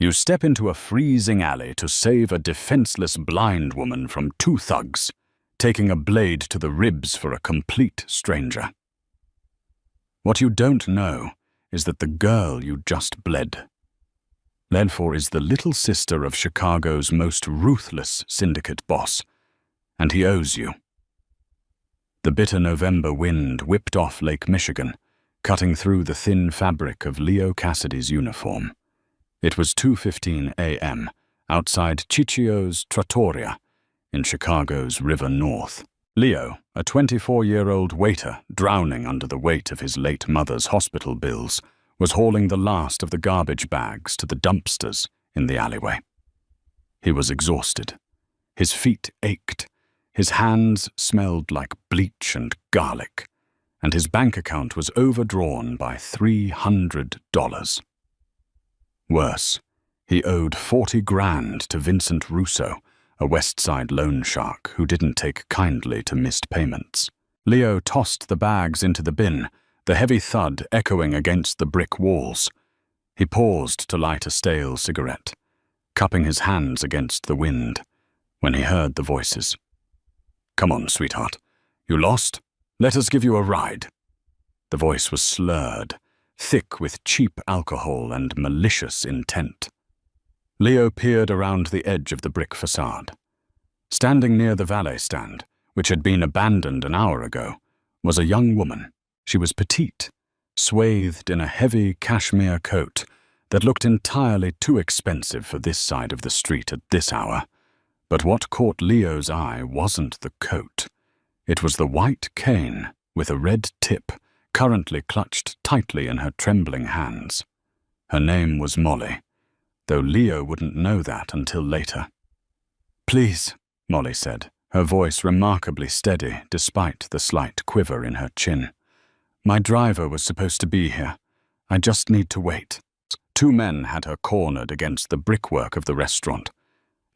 You step into a freezing alley to save a defenseless blind woman from two thugs, taking a blade to the ribs for a complete stranger. What you don't know is that the girl you just bled for is the little sister of Chicago's most ruthless syndicate boss, and he owes you. The bitter November wind whipped off Lake Michigan, cutting through the thin fabric of Leo Cassidy's uniform. It was 2:15 a.m. outside Ciccio's Trattoria in Chicago's River North. Leo, a 24-year-old waiter drowning under the weight of his late mother's hospital bills, was hauling the last of the garbage bags to the dumpsters in the alleyway. He was exhausted. His feet ached, his hands smelled like bleach and garlic, and his bank account was overdrawn by $300. Worse, he owed $40 grand to Vincent Russo, a West Side loan shark who didn't take kindly to missed payments. Leo tossed the bags into the bin, the heavy thud echoing against the brick walls. He paused to light a stale cigarette, cupping his hands against the wind, when he heard the voices. "Come on, sweetheart. You lost? Let us give you a ride." The voice was slurred, thick with cheap alcohol and malicious intent. Leo peered around the edge of the brick facade. Standing near the valet stand, which had been abandoned an hour ago, was a young woman. She was petite, swathed in a heavy cashmere coat that looked entirely too expensive for this side of the street at this hour. But what caught Leo's eye wasn't the coat. It was the white cane with a red tip, currently clutched tightly in her trembling hands. Her name was Molly, though Leo wouldn't know that until later. "Please," Molly said, her voice remarkably steady despite the slight quiver in her chin. "My driver was supposed to be here. I just need to wait." Two men had her cornered against the brickwork of the restaurant.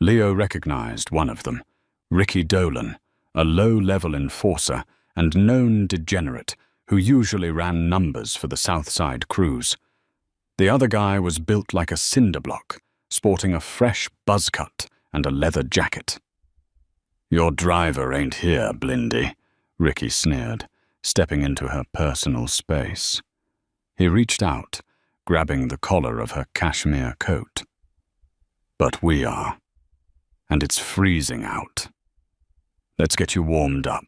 Leo recognized one of them, Ricky Dolan, a low-level enforcer and known degenerate who usually ran numbers for the South Side crews. The other guy was built like a cinder block, sporting a fresh buzz cut and a leather jacket. "Your driver ain't here, Blindy," Ricky sneered, stepping into her personal space. He reached out, grabbing the collar of her cashmere coat. "But we are, and it's freezing out. Let's get you warmed up."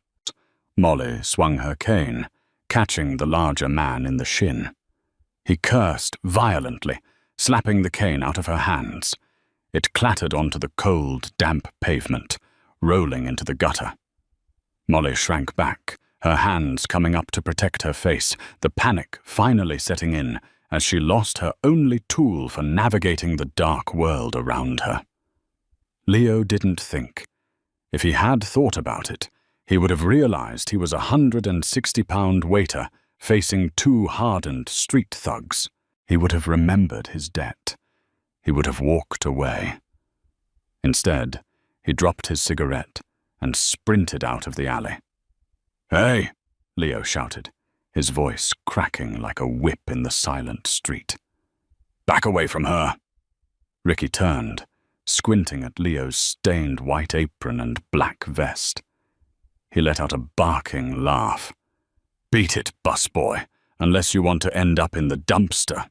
Molly swung her cane, catching the larger man in the shin. He cursed violently, slapping the cane out of her hands. It clattered onto the cold, damp pavement, rolling into the gutter. Molly shrank back, her hands coming up to protect her face, the panic finally setting in as she lost her only tool for navigating the dark world around her. Leo didn't think. If he had thought about it, he would have realized he was a 160-pound waiter facing two hardened street thugs. He would have remembered his debt. He would have walked away. Instead, he dropped his cigarette and sprinted out of the alley. "Hey!" Leo shouted, his voice cracking like a whip in the silent street. "Back away from her!" Ricky turned, squinting at Leo's stained white apron and black vest. He let out a barking laugh. "Beat it, busboy, unless you want to end up in the dumpster."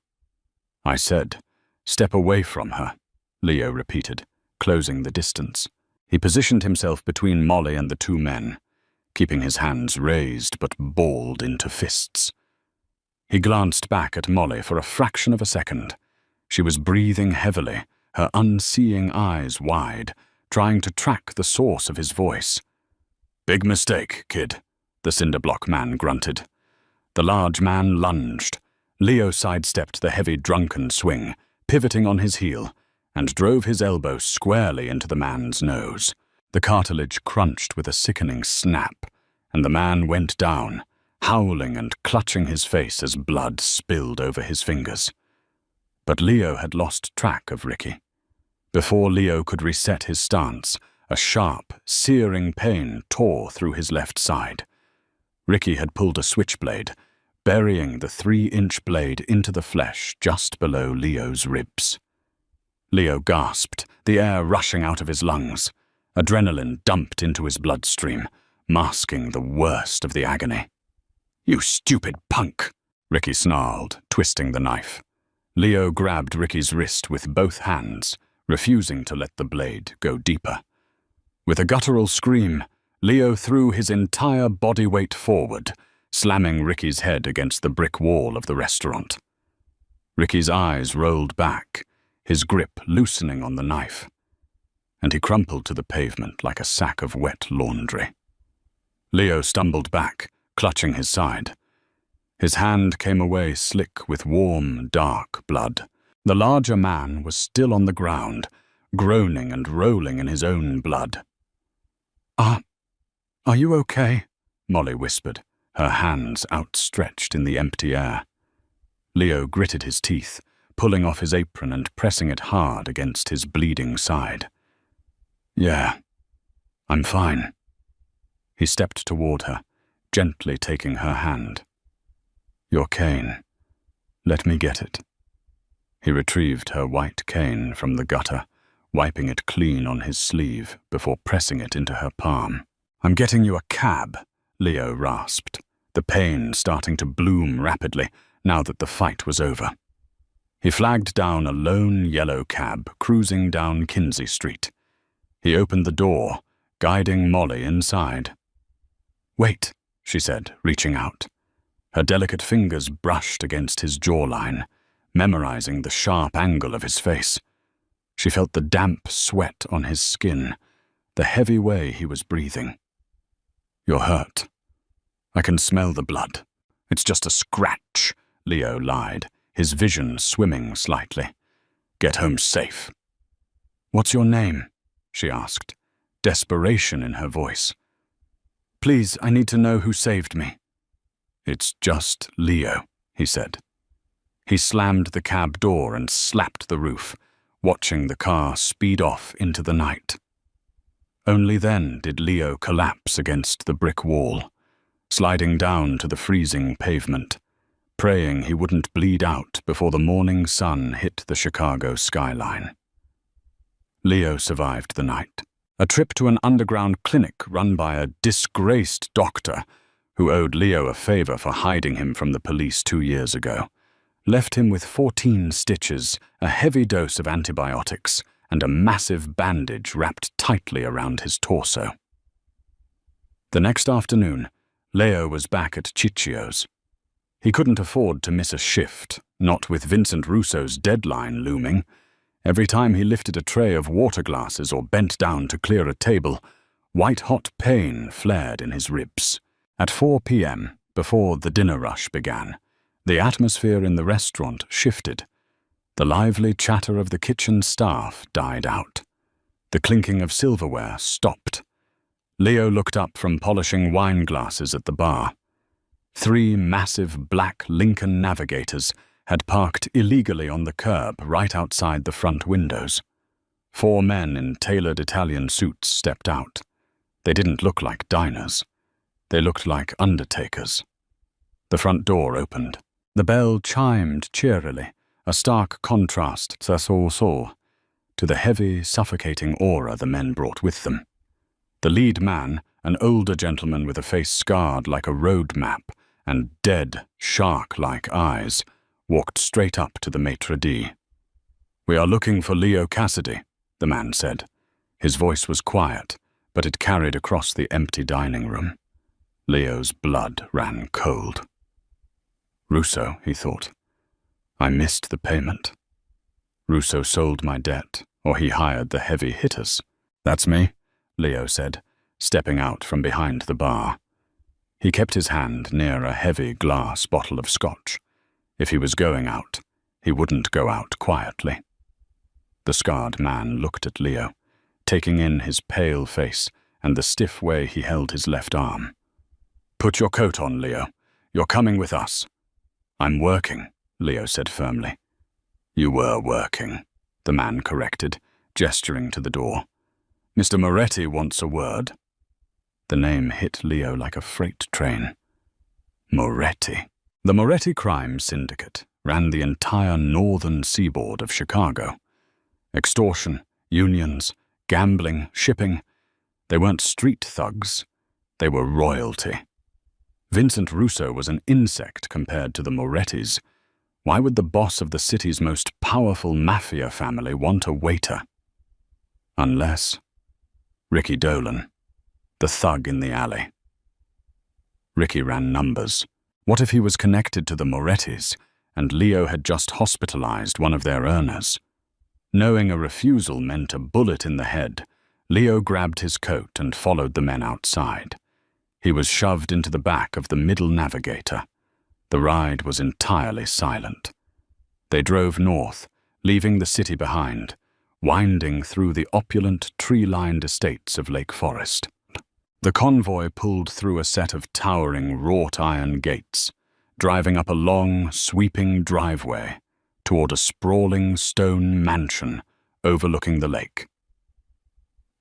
"I said, step away from her," Leo repeated, closing the distance. He positioned himself between Molly and the two men, keeping his hands raised but balled into fists. He glanced back at Molly for a fraction of a second. She was breathing heavily, her unseeing eyes wide, trying to track the source of his voice. "Big mistake, kid," the cinderblock man grunted. The large man lunged. Leo sidestepped the heavy drunken swing, pivoting on his heel, and drove his elbow squarely into the man's nose. The cartilage crunched with a sickening snap, and the man went down, howling and clutching his face as blood spilled over his fingers. But Leo had lost track of Ricky. Before Leo could reset his stance, a sharp, searing pain tore through his left side. Ricky had pulled a switchblade, burying the 3-inch blade into the flesh just below Leo's ribs. Leo gasped, the air rushing out of his lungs. Adrenaline dumped into his bloodstream, masking the worst of the agony. "You stupid punk!" Ricky snarled, twisting the knife. Leo grabbed Ricky's wrist with both hands, refusing to let the blade go deeper. With a guttural scream, Leo threw his entire body weight forward, slamming Ricky's head against the brick wall of the restaurant. Ricky's eyes rolled back, his grip loosening on the knife, and he crumpled to the pavement like a sack of wet laundry. Leo stumbled back, clutching his side. His hand came away slick with warm, dark blood. The larger man was still on the ground, groaning and rolling in his own blood. Are you okay?" Molly whispered, her hands outstretched in the empty air. Leo gritted his teeth, pulling off his apron and pressing it hard against his bleeding side. "Yeah, I'm fine." He stepped toward her, gently taking her hand. "Your cane. Let me get it." He retrieved her white cane from the gutter, wiping it clean on his sleeve before pressing it into her palm. "I'm getting you a cab," Leo rasped, the pain starting to bloom rapidly now that the fight was over. He flagged down a lone yellow cab cruising down Kinsey Street. He opened the door, guiding Molly inside. "Wait," she said, reaching out. Her delicate fingers brushed against his jawline, memorizing the sharp angle of his face. She felt the damp sweat on his skin, the heavy way he was breathing. "You're hurt. I can smell the blood. It's just a scratch," Leo lied, his vision swimming slightly. "Get home safe." "What's your name?" she asked, desperation in her voice. "Please, I need to know who saved me." "It's just Leo," he said. He slammed the cab door and slapped the roof, watching the car speed off into the night. Only then did Leo collapse against the brick wall, sliding down to the freezing pavement, praying he wouldn't bleed out before the morning sun hit the Chicago skyline. Leo survived the night. A trip to an underground clinic run by a disgraced doctor who owed Leo a favor for hiding him from the police 2 years ago, left him with 14 stitches, a heavy dose of antibiotics, and a massive bandage wrapped tightly around his torso. The next afternoon, Leo was back at Cicchio's. He couldn't afford to miss a shift, not with Vincent Russo's deadline looming. Every time he lifted a tray of water glasses or bent down to clear a table, white-hot pain flared in his ribs. At 4 p.m., before the dinner rush began, the atmosphere in the restaurant shifted. The lively chatter of the kitchen staff died out. The clinking of silverware stopped. Leo looked up from polishing wine glasses at the bar. 3 massive black Lincoln Navigators had parked illegally on the curb right outside the front windows. 4 men in tailored Italian suits stepped out. They didn't look like diners. They looked like undertakers. The front door opened. The bell chimed cheerily, a stark contrast to the heavy, suffocating aura the men brought with them. The lead man, an older gentleman with a face scarred like a road map and dead, shark-like eyes, walked straight up to the maitre d'. "We are looking for Leo Cassidy," the man said. His voice was quiet, but it carried across the empty dining room. Leo's blood ran cold. Russo, he thought. I missed the payment. Russo sold my debt, or he hired the heavy hitters. "That's me," Leo said, stepping out from behind the bar. He kept his hand near a heavy glass bottle of scotch. If he was going out, he wouldn't go out quietly. The scarred man looked at Leo, taking in his pale face and the stiff way he held his left arm. "Put your coat on, Leo. You're coming with us." "I'm working," Leo said firmly. "You were working," the man corrected, gesturing to the door. "Mr. Moretti wants a word." The name hit Leo like a freight train. Moretti. The Moretti crime syndicate ran the entire northern seaboard of Chicago. Extortion, unions, gambling, shipping. They weren't street thugs. They were royalty. Vincent Russo was an insect compared to the Morettis. Why would the boss of the city's most powerful mafia family want a waiter? Unless Ricky Dolan, the thug in the alley. Ricky ran numbers. What if he was connected to the Morettis, and Leo had just hospitalized one of their earners? Knowing a refusal meant a bullet in the head, Leo grabbed his coat and followed the men outside. He was shoved into the back of the middle navigator. The ride was entirely silent. They drove north, leaving the city behind, winding through the opulent, tree-lined estates of Lake Forest. The convoy pulled through a set of towering wrought-iron gates, driving up a long, sweeping driveway toward a sprawling stone mansion overlooking the lake.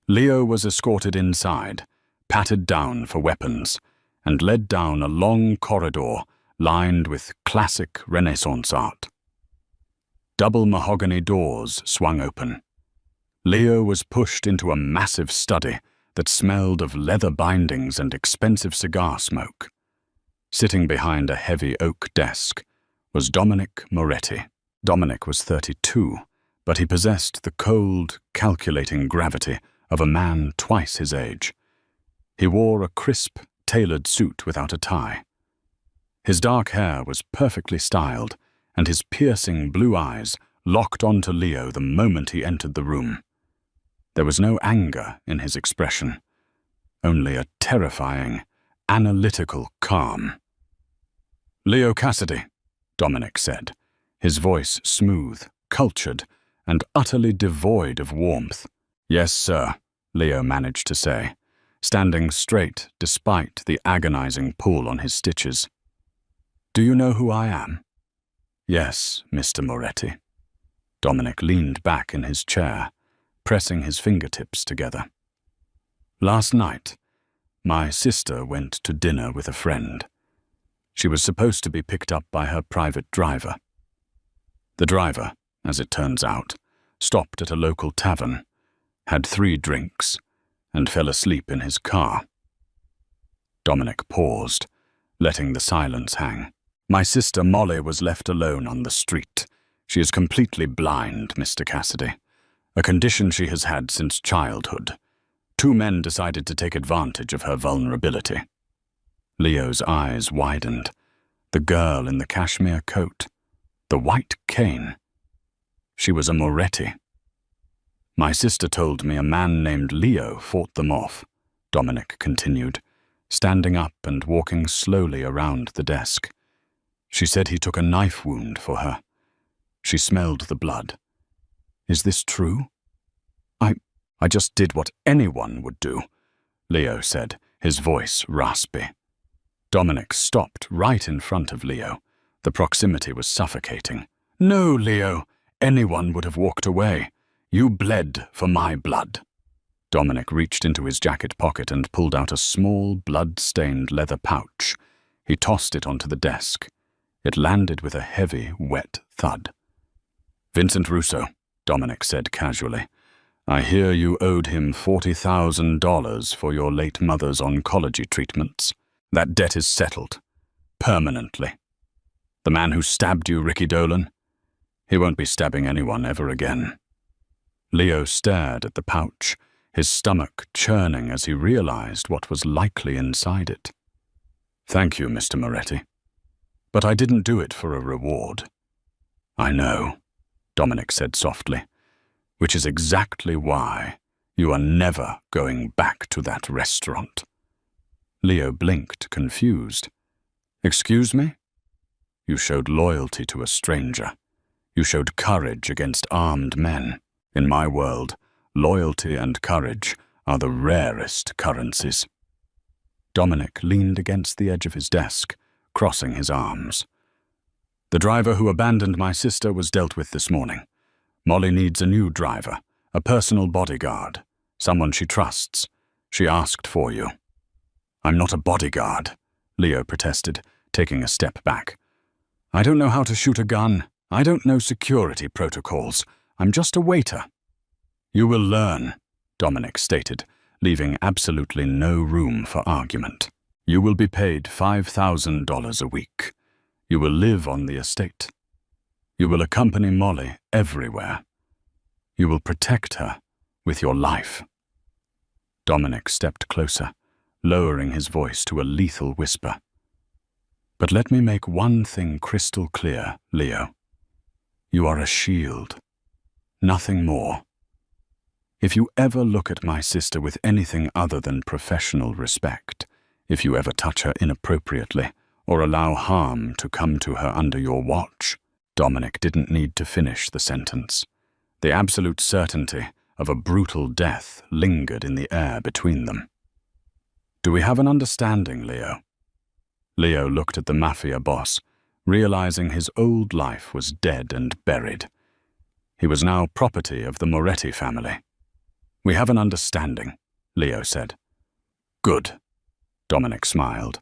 Leo was escorted inside, patted down for weapons, and led down a long corridor lined with classic Renaissance art. Double mahogany doors swung open. Leo was pushed into a massive study that smelled of leather bindings and expensive cigar smoke. Sitting behind a heavy oak desk was Dominic Moretti. Dominic was 32, but he possessed the cold, calculating gravity of a man twice his age. He wore a crisp, tailored suit without a tie. His dark hair was perfectly styled, and his piercing blue eyes locked onto Leo the moment he entered the room. There was no anger in his expression, only a terrifying, analytical calm. "Leo Cassidy," Dominic said, his voice smooth, cultured, and utterly devoid of warmth. "Yes, sir," Leo managed to say, standing straight despite the agonizing pull on his stitches. "Do you know who I am?" "Yes, Mr. Moretti." Dominic leaned back in his chair, pressing his fingertips together. "Last night, my sister went to dinner with a friend. She was supposed to be picked up by her private driver. The driver, as it turns out, stopped at a local tavern, had 3 drinks, and fell asleep in his car." Dominic paused, letting the silence hang. "My sister Molly was left alone on the street. She is completely blind, Mr. Cassidy, a condition she has had since childhood. 2 men decided to take advantage of her vulnerability." Leo's eyes widened. The girl in the cashmere coat, the white cane. She was a Moretti. "My sister told me a man named Leo fought them off," Dominic continued, standing up and walking slowly around the desk. "She said he took a knife wound for her. She smelled the blood. Is this true?" I just did what anyone would do," Leo said, his voice raspy. Dominic stopped right in front of Leo. The proximity was suffocating. "No, Leo, anyone would have walked away. You bled for my blood." Dominic reached into his jacket pocket and pulled out a small, blood-stained leather pouch. He tossed it onto the desk. It landed with a heavy, wet thud. "Vincent Russo," Dominic said casually, "I hear you owed him $40,000 for your late mother's oncology treatments. That debt is settled. Permanently. The man who stabbed you, Ricky Dolan? He won't be stabbing anyone ever again." Leo stared at the pouch, his stomach churning as he realized what was likely inside it. "Thank you, Mr. Moretti. But I didn't do it for a reward." "I know," Dominic said softly, "which is exactly why you are never going back to that restaurant." Leo blinked, confused. "Excuse me?" "You showed loyalty to a stranger. You showed courage against armed men. In my world, loyalty and courage are the rarest currencies." Dominic leaned against the edge of his desk, crossing his arms. "The driver who abandoned my sister was dealt with this morning. Molly needs a new driver, a personal bodyguard, someone she trusts. She asked for you." "I'm not a bodyguard," Leo protested, taking a step back. "I don't know how to shoot a gun. I don't know security protocols. I'm just a waiter." You will learn, Dominic stated, leaving absolutely no room for argument. You will be paid $5,000 a week. You will live on the estate. You will accompany Molly everywhere. You will protect her with your life. Dominic stepped closer, lowering his voice to a lethal whisper. But let me make one thing crystal clear, Leo. You are a shield. Nothing more. If you ever look at my sister with anything other than professional respect, if you ever touch her inappropriately, or allow harm to come to her under your watch, Dominic didn't need to finish the sentence. The absolute certainty of a brutal death lingered in the air between them. Do we have an understanding, Leo? Leo looked at the Mafia boss, realizing his old life was dead and buried. He was now property of the Moretti family. We have an understanding, Leo said. Good, Dominic smiled,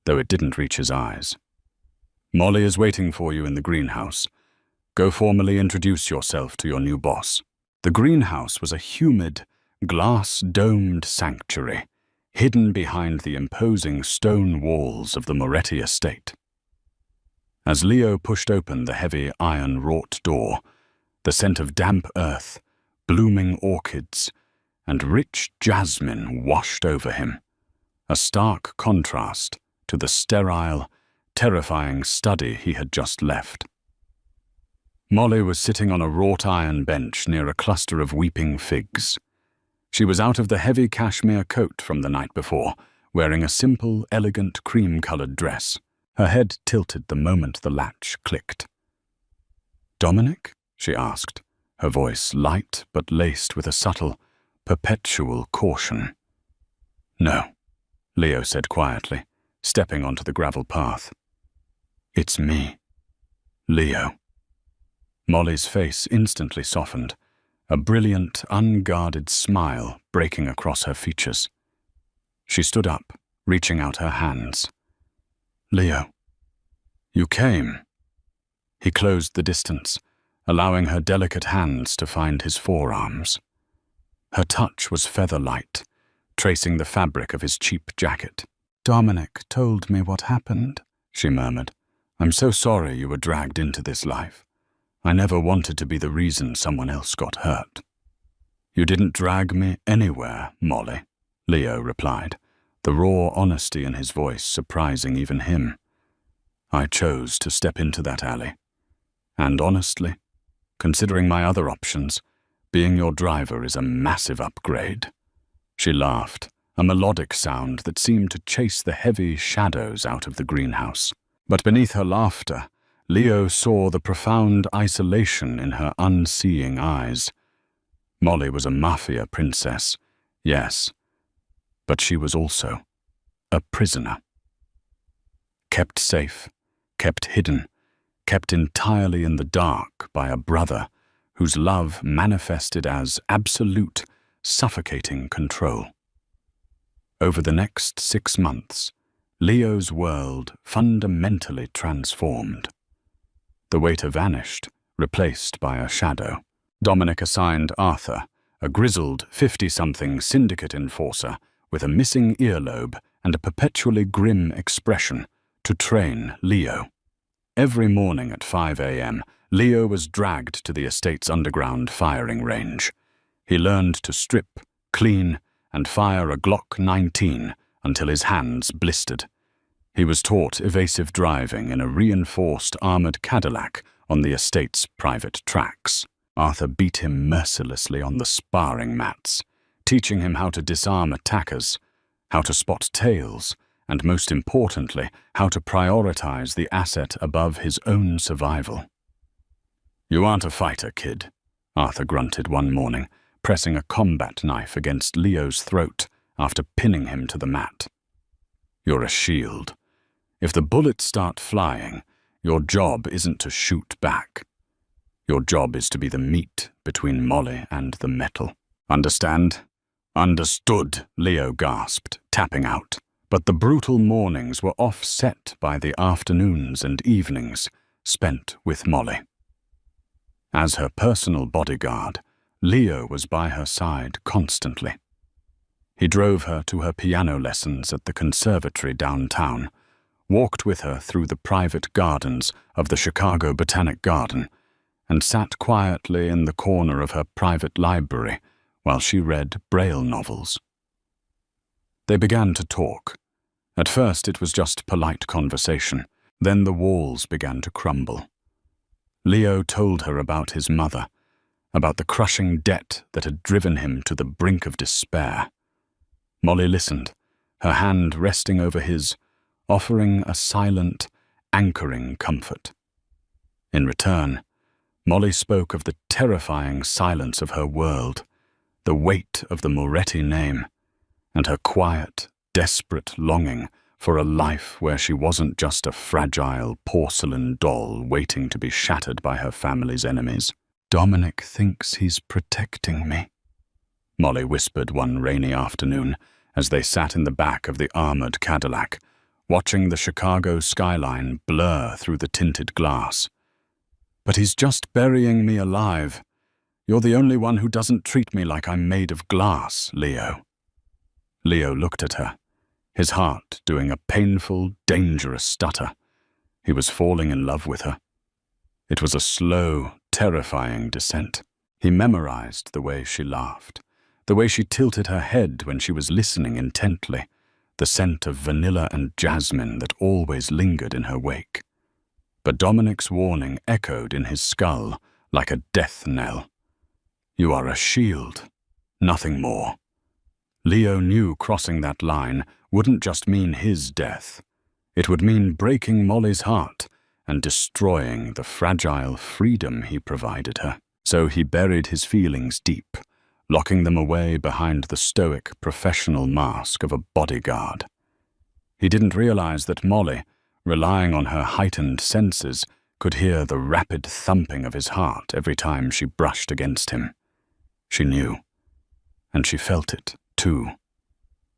though it didn't reach his eyes. Molly is waiting for you in the greenhouse. Go formally introduce yourself to your new boss. The greenhouse was a humid, glass-domed sanctuary, hidden behind the imposing stone walls of the Moretti estate. As Leo pushed open the heavy iron-wrought door, the scent of damp earth, blooming orchids, and rich jasmine washed over him, a stark contrast to the sterile, terrifying study he had just left. Molly was sitting on a wrought iron bench near a cluster of weeping figs. She was out of the heavy cashmere coat from the night before, wearing a simple, elegant cream-colored dress. Her head tilted the moment the latch clicked. "Dominic?" she asked, her voice light but laced with a subtle, perpetual caution. "No," Leo said quietly, stepping onto the gravel path. "It's me, Leo." Molly's face instantly softened, a brilliant, unguarded smile breaking across her features. She stood up, reaching out her hands. "Leo, you came." He closed the distance, allowing her delicate hands to find his forearms. Her touch was feather-light, tracing the fabric of his cheap jacket. "Dominic told me what happened," she murmured. "I'm so sorry you were dragged into this life. I never wanted to be the reason someone else got hurt." "You didn't drag me anywhere, Molly," Leo replied, the raw honesty in his voice surprising even him. "I chose to step into that alley. And honestly, considering my other options, being your driver is a massive upgrade." She laughed, a melodic sound that seemed to chase the heavy shadows out of the greenhouse. But beneath her laughter, Leo saw the profound isolation in her unseeing eyes. Molly was a Mafia princess, yes, but she was also a prisoner. Kept safe, kept hidden, kept entirely in the dark by a brother whose love manifested as absolute, suffocating control. Over the next 6 months, Leo's world fundamentally transformed. The waiter vanished, replaced by a shadow. Dominic assigned Arthur, a grizzled 50-something syndicate enforcer with a missing earlobe and a perpetually grim expression, to train Leo. Every morning at 5 a.m., Leo was dragged to the estate's underground firing range. He learned to strip, clean, and fire a Glock 19 until his hands blistered. He was taught evasive driving in a reinforced armored Cadillac on the estate's private tracks. Arthur beat him mercilessly on the sparring mats, teaching him how to disarm attackers, how to spot tails, and most importantly, how to prioritize the asset above his own survival. "You aren't a fighter, kid," Arthur grunted one morning, pressing a combat knife against Leo's throat after pinning him to the mat. "You're a shield. If the bullets start flying, your job isn't to shoot back. Your job is to be the meat between Molly and the metal. Understand?" "Understood," Leo gasped, tapping out. But the brutal mornings were offset by the afternoons and evenings spent with Molly. As her personal bodyguard, Leo was by her side constantly. He drove her to her piano lessons at the conservatory downtown, walked with her through the private gardens of the Chicago Botanic Garden, and sat quietly in the corner of her private library while she read Braille novels. They began to talk. At first it was just polite conversation, then the walls began to crumble. Leo told her about his mother, about the crushing debt that had driven him to the brink of despair. Molly listened, her hand resting over his, offering a silent, anchoring comfort. In return, Molly spoke of the terrifying silence of her world, the weight of the Moretti name, and her quiet, desperate longing for a life where she wasn't just a fragile porcelain doll waiting to be shattered by her family's enemies. "Dominic thinks he's protecting me," Molly whispered one rainy afternoon as they sat in the back of the armored Cadillac, watching the Chicago skyline blur through the tinted glass. "But he's just burying me alive. You're the only one who doesn't treat me like I'm made of glass, Leo." Leo looked at her, his heart doing a painful, dangerous stutter. He was falling in love with her. It was a slow, terrifying descent. He memorized the way she laughed, the way she tilted her head when she was listening intently, the scent of vanilla and jasmine that always lingered in her wake. But Dominic's warning echoed in his skull like a death knell. "You are a shield, nothing more." Leo knew crossing that line wouldn't just mean his death. It would mean breaking Molly's heart and destroying the fragile freedom he provided her. So he buried his feelings deep, locking them away behind the stoic, professional mask of a bodyguard. He didn't realize that Molly, relying on her heightened senses, could hear the rapid thumping of his heart every time she brushed against him. She knew, and she felt it, too.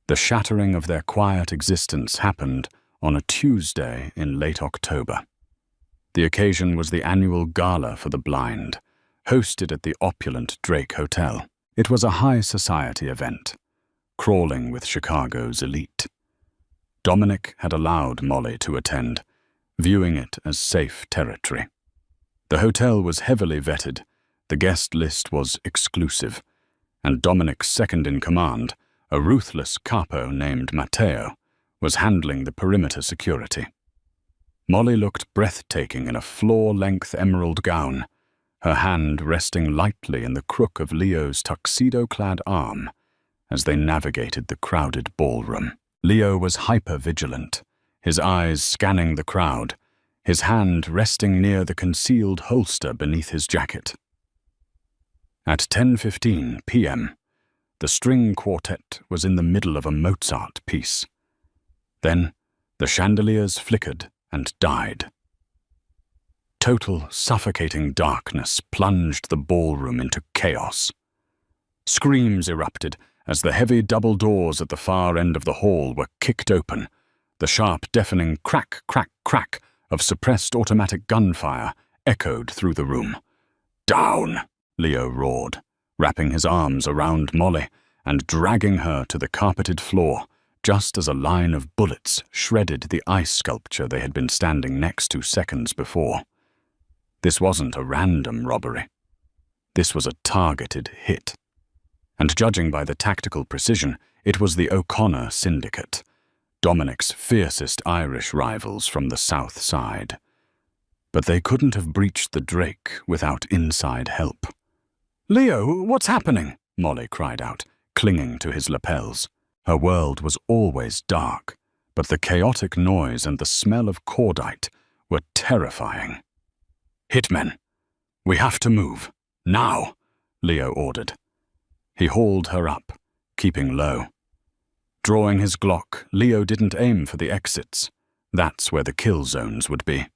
The shattering of their quiet existence happened on a Tuesday in late October. The occasion was the annual gala for the blind, hosted at the opulent Drake Hotel. It was a high society event, crawling with Chicago's elite. Dominic had allowed Molly to attend, viewing it as safe territory. The hotel was heavily vetted, the guest list was exclusive, and Dominic's second-in-command, a ruthless capo named Matteo, was handling the perimeter security. Molly looked breathtaking in a floor-length emerald gown, her hand resting lightly in the crook of Leo's tuxedo-clad arm as they navigated the crowded ballroom. Leo was hyper-vigilant, his eyes scanning the crowd, his hand resting near the concealed holster beneath his jacket. At 10:15 p.m., the string quartet was in the middle of a Mozart piece. Then the chandeliers flickered and died. Total, suffocating darkness plunged the ballroom into chaos. Screams erupted as the heavy double doors at the far end of the hall were kicked open, the sharp, deafening crack, crack, crack of suppressed automatic gunfire echoed through the room. "Down!" Leo roared, wrapping his arms around Molly and dragging her to the carpeted floor, just as a line of bullets shredded the ice sculpture they had been standing next to seconds before. This wasn't a random robbery. This was a targeted hit. And judging by the tactical precision, it was the O'Connor Syndicate, Dominic's fiercest Irish rivals from the South Side. But they couldn't have breached the Drake without inside help. "Leo, what's happening?" Molly cried out, clinging to his lapels. Her world was always dark, but the chaotic noise and the smell of cordite were terrifying. "Hitmen! We have to move. Now!" Leo ordered. He hauled her up, keeping low. Drawing his Glock, Leo didn't aim for the exits. That's where the kill zones would be.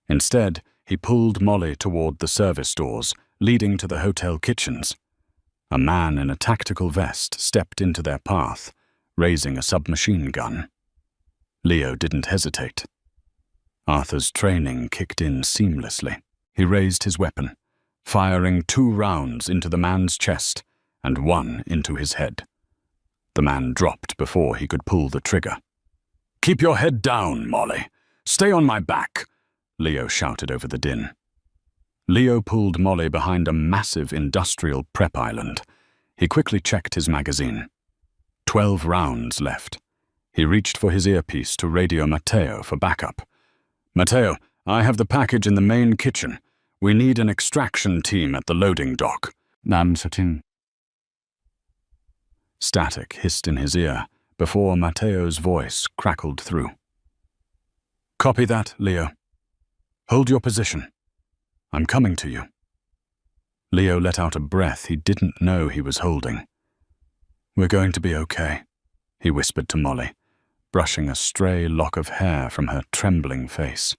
Instead, he pulled Molly toward the service doors, leading to the hotel kitchens. A man in a tactical vest stepped into their path, raising a submachine gun. Leo didn't hesitate. Arthur's training kicked in seamlessly. He raised his weapon, firing 2 rounds into the man's chest and 1 into his head. The man dropped before he could pull the trigger. "Keep your head down, Molly. Stay on my back," Leo shouted over the din. Leo pulled Molly behind a massive industrial prep island. He quickly checked his magazine. 12 rounds left. He reached for his earpiece to radio Matteo for backup. "Matteo, I have the package in the main kitchen. We need an extraction team at the loading dock." "난 certain." Static hissed in his ear before Matteo's voice crackled through. "Copy that, Leo. Hold your position. I'm coming to you." Leo let out a breath he didn't know he was holding. "We're going to be okay," he whispered to Molly, brushing a stray lock of hair from her trembling face.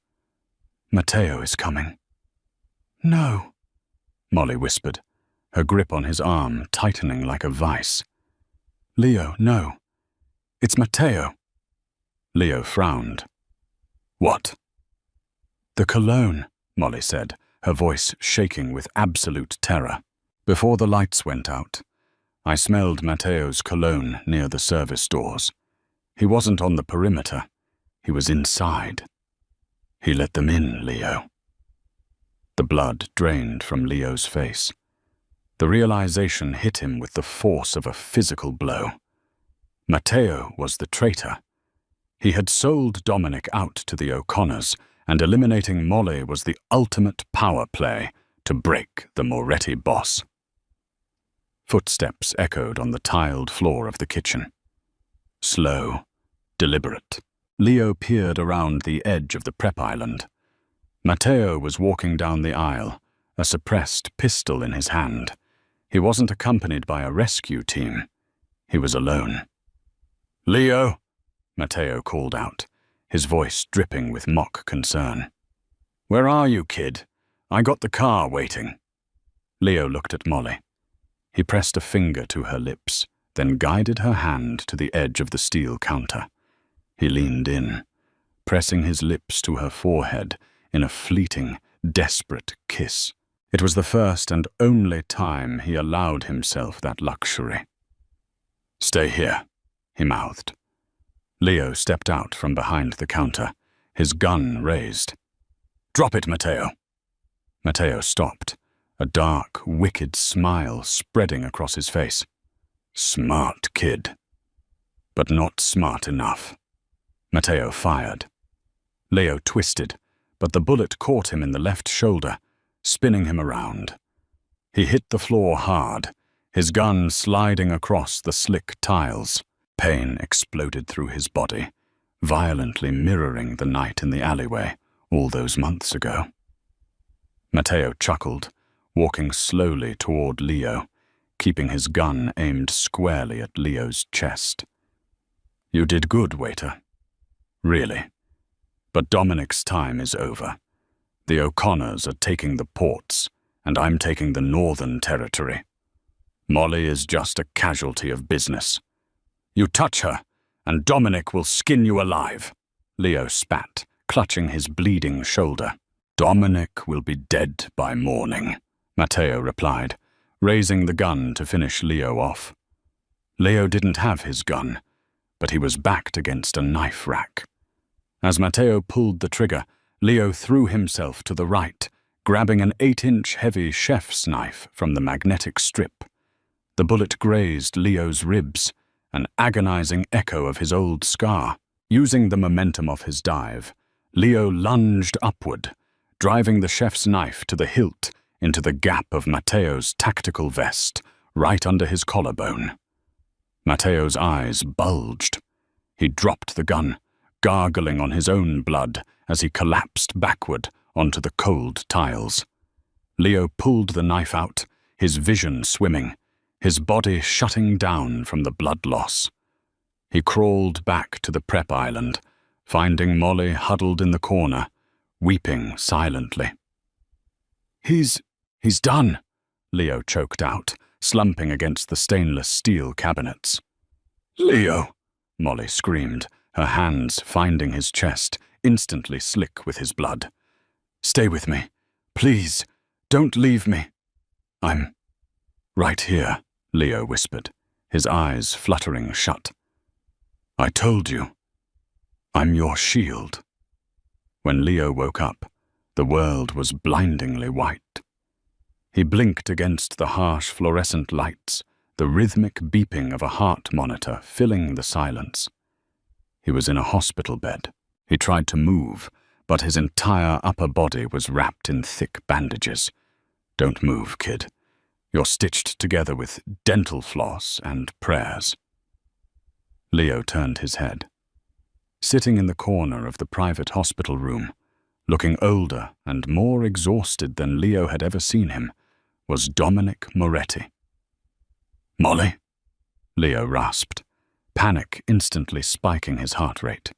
"Matteo is coming." "No," Molly whispered, her grip on his arm tightening like a vice. "Leo, no. It's Matteo." Leo frowned. "What?" "The cologne," Molly said, her voice shaking with absolute terror. "Before the lights went out, I smelled Matteo's cologne near the service doors. He wasn't on the perimeter. He was inside. He let them in, Leo." The blood drained from Leo's face. The realization hit him with the force of a physical blow. Matteo was the traitor. He had sold Dominic out to the O'Connors, and eliminating Molly was the ultimate power play to break the Moretti boss. Footsteps echoed on the tiled floor of the kitchen. Slow, deliberate. Leo peered around the edge of the prep island. Matteo was walking down the aisle, a suppressed pistol in his hand. He wasn't accompanied by a rescue team. He was alone. "Leo," Matteo called out, his voice dripping with mock concern. "Where are you, kid? I got the car waiting." Leo looked at Molly. He pressed a finger to her lips, then guided her hand to the edge of the steel counter. He leaned in, pressing his lips to her forehead in a fleeting, desperate kiss. It was the first and only time he allowed himself that luxury. "Stay here," he mouthed. Leo stepped out from behind the counter, his gun raised. "Drop it, Matteo." Matteo stopped, a dark, wicked smile spreading across his face. "Smart kid. But not smart enough." Matteo fired. Leo twisted, but the bullet caught him in the left shoulder, spinning him around. He hit the floor hard, his gun sliding across the slick tiles. Pain exploded through his body, violently mirroring the night in the alleyway all those months ago. Matteo chuckled, walking slowly toward Leo, keeping his gun aimed squarely at Leo's chest. "You did good, waiter. Really. But Dominic's time is over. The O'Connors are taking the ports, and I'm taking the Northern Territory. Molly is just a casualty of business. You touch her, and Dominic will skin you alive," Leo spat, clutching his bleeding shoulder. "Dominic will be dead by morning," Matteo replied, raising the gun to finish Leo off. Leo didn't have his gun, but he was backed against a knife rack. As Matteo pulled the trigger, Leo threw himself to the right, grabbing an 8-inch heavy chef's knife from the magnetic strip. The bullet grazed Leo's ribs, an agonizing echo of his old scar. Using the momentum of his dive, Leo lunged upward, driving the chef's knife to the hilt into the gap of Matteo's tactical vest, right under his collarbone. Matteo's eyes bulged. He dropped the gun, gargling on his own blood as he collapsed backward onto the cold tiles. Leo pulled the knife out, his vision swimming, his body shutting down from the blood loss. He crawled back to the prep island, finding Molly huddled in the corner, weeping silently. He's done," Leo choked out, slumping against the stainless steel cabinets. "Leo," Molly screamed, her hands finding his chest, instantly slick with his blood. "Stay with me. Please, don't leave me." I'm right here, Leo whispered, his eyes fluttering shut. I told you. I'm your shield. When Leo woke up, the world was blindingly white. He blinked against the harsh fluorescent lights, the rhythmic beeping of a heart monitor filling the silence. He was in a hospital bed. He tried to move, but his entire upper body was wrapped in thick bandages. Don't move, kid. You're stitched together with dental floss and prayers. Leo turned his head. Sitting in the corner of the private hospital room, looking older and more exhausted than Leo had ever seen him, was Dominic Moretti. Molly? Leo rasped, panic instantly spiking his heart rate.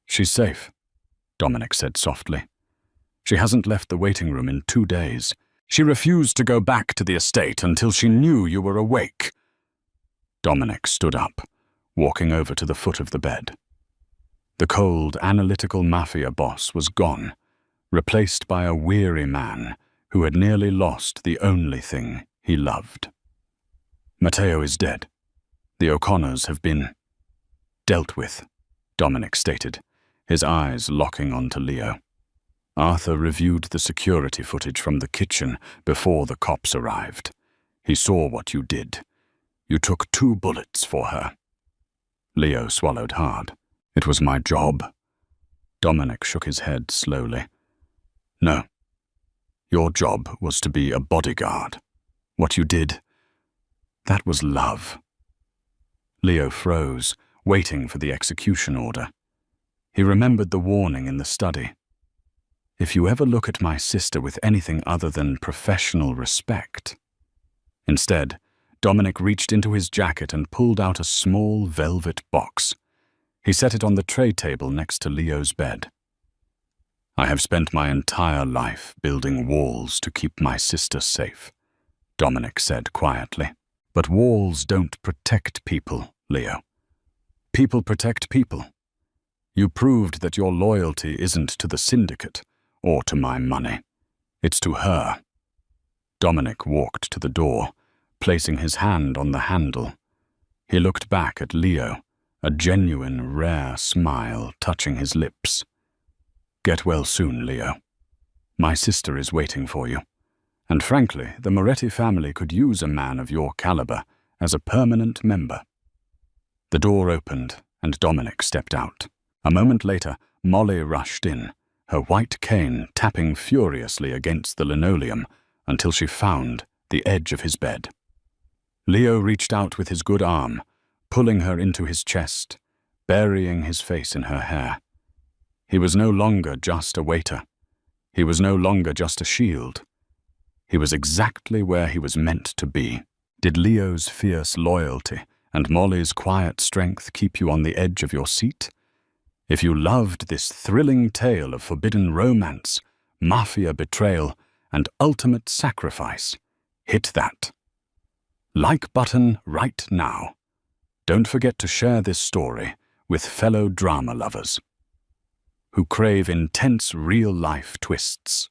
She's safe, Dominic said softly. She hasn't left the waiting room in 2 days. She refused to go back to the estate until she knew you were awake. Dominic stood up, walking over to the foot of the bed. The cold, analytical Mafia boss was gone, replaced by a weary man who had nearly lost the only thing he loved. Matteo is dead. The O'Connors have been dealt with, Dominic stated, his eyes locking onto Leo. Arthur reviewed the security footage from the kitchen before the cops arrived. He saw what you did. You took 2 bullets for her. Leo swallowed hard. It was my job. Dominic shook his head slowly. No. Your job was to be a bodyguard. What you did, that was love. Leo froze, waiting for the execution order. He remembered the warning in the study. If you ever look at my sister with anything other than professional respect. Instead, Dominic reached into his jacket and pulled out a small velvet box. He set it on the tray table next to Leo's bed. I have spent my entire life building walls to keep my sister safe, Dominic said quietly. But walls don't protect people, Leo. People protect people. You proved that your loyalty isn't to the syndicate or to my money. It's to her. Dominic walked to the door, placing his hand on the handle. He looked back at Leo, a genuine, rare smile touching his lips. Get well soon, Leo. My sister is waiting for you. And frankly, the Moretti family could use a man of your caliber as a permanent member. The door opened, and Dominic stepped out. A moment later, Molly rushed in, her white cane tapping furiously against the linoleum until she found the edge of his bed. Leo reached out with his good arm, pulling her into his chest, burying his face in her hair. He was no longer just a waiter. He was no longer just a shield. He was exactly where he was meant to be. Did Leo's fierce loyalty and Molly's quiet strength keep you on the edge of your seat? If you loved this thrilling tale of forbidden romance, mafia betrayal, and ultimate sacrifice, hit that like button right now. Don't forget to share this story with fellow drama lovers who crave intense real-life twists.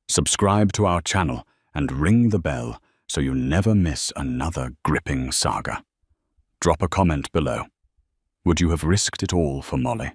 Subscribe to our channel and ring the bell so you never miss another gripping saga. Drop a comment below. Would you have risked it all for Molly?